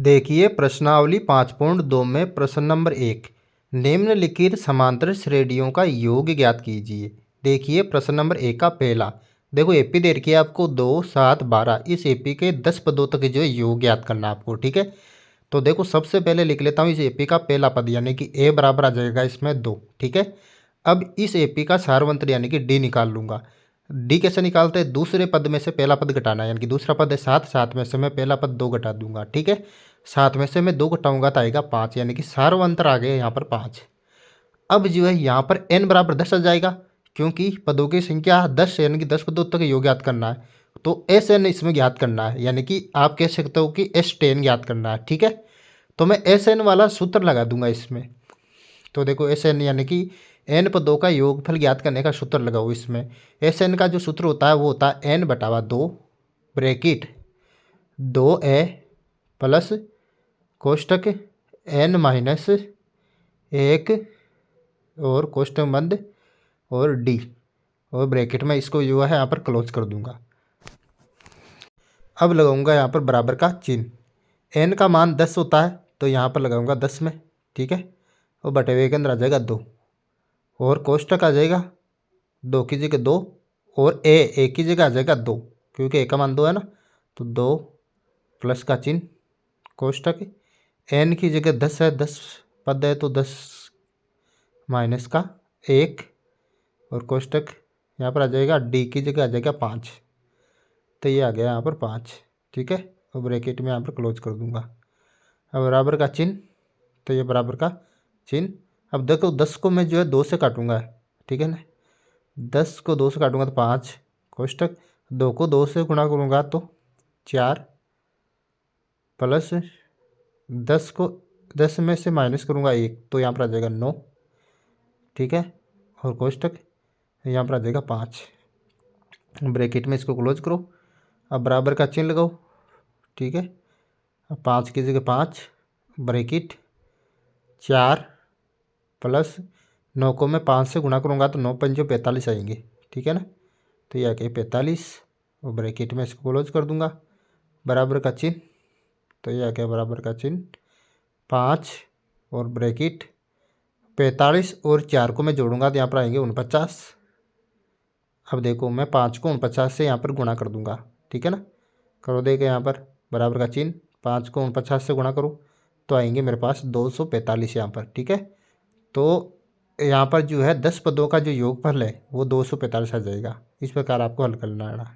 देखिए प्रश्नावली 5.2 में प्रश्न नंबर 1, निम्नलिखित समांतर श्रेणियों का योग ज्ञात कीजिए। देखिए प्रश्न नंबर 1 का पहला, देखो एपी दे रखी है आपको 2, 7, 12। इस एपी के 10 पदों तक जो है योग ज्ञात करना है आपको, ठीक है। तो देखो सबसे पहले लिख लेता हूँ इस एपी का पहला पद यानी कि ए बराबर आ जाएगा इसमें 2, ठीक है। अब इस एपी का सारवंत्र यानी कि डी निकाल लूंगा। डी कैसे निकालते हैं, दूसरे पद में से पहला पद घटाना है, यानी कि दूसरा पद है 7, 7 में से मैं पहला पद 2 घटा दूंगा, ठीक है। 7 में से मैं 2 घटाऊंगा तो आएगा 5, यानी कि सारवंतर आ गया यहाँ पर 5। अब जो है यहाँ पर n बराबर 10 आ जाएगा, क्योंकि पदों की संख्या 10 यानी कि 10 पदों तक योग ज्ञात करना है। तो एस एन इसमें ज्ञात करना है, यानी कि आप कह सकते हो कि एस टेन ज्ञात करना है, ठीक है। तो मैं एस एन वाला सूत्र लगा दूंगा इसमें। तो देखो एस एन यानी कि एन पदों का योगफल ज्ञात करने का सूत्र लगाओ इसमें। एस एन का जो सूत्र होता है वो होता है एन बटावा 2 ब्रैकेट 2a प्लस कोष्टक n माइनस 1 और कोष्टक बंद और डी और ब्रैकेट में इसको जो है यहाँ पर क्लोज कर दूंगा। अब लगाऊंगा यहाँ पर बराबर का चिन्ह। n का मान 10 होता है तो यहाँ पर लगाऊंगा 10 में, ठीक है। और बटे हुए के अंदर आ जाएगा 2 और कोष्टक आ जाएगा 2 की जगह 2 और ए की जगह आ जाएगा 2, क्योंकि ए का मान 2 है ना। तो 2 प्लस का चिन्ह कोष्टक n की जगह 10 है, 10 पद है तो 10 माइनस का 1 और कोष्टक यहाँ पर आ जाएगा डी की जगह आ जाएगा 5। तो ये आ गया यहाँ पर 5, ठीक है। और ब्रैकेट में यहाँ पर क्लोज कर दूंगा। अब बराबर का चिन्ह, तो ये बराबर का चिन्ह। अब देखो 10 को मैं जो है 2 से काटूंगा, ठीक है ना। 10 को 2 से काटूंगा तो 5 कोष्टक 2 को 2 से गुणा करूंगा तो 4 प्लस 10 को 10 में से माइनस करूंगा 1 तो यहाँ पर आ जाएगा 9, ठीक है। और कोष्टक यहाँ पर आ जाएगा 5। ब्रैकेट में इसको क्लोज करो। अब बराबर का चिन्ह लगाओ, ठीक है। अब 5 की जगह 5 ब्रैकेट 4 प्लस 9 को मैं 5 से गुणा करूँगा तो 9 पंजे 45 आएंगे, ठीक है ना। तो ये आ गया 45 और ब्रैकेट में इसको क्लोज कर दूंगा। बराबर का चिन्ह, तो ये आ गया बराबर का चिन्ह 5 और ब्रैकेट 45 और 4 को मैं जोड़ूंगा तो यहाँ पर आएंगे 49। अब देखो मैं 5 को 49 से यहाँ पर गुणा कर दूंगा, ठीक है ना। करो देखो यहाँ पर बराबर का चिन्ह 5 को 49 से गुणा करो तो आएंगे मेरे पास 245 यहाँ पर, ठीक है। तो यहाँ पर जो है 10 पदों का जो योगफल है वो 245 आ जाएगा। इस प्रकार आपको हल करना है।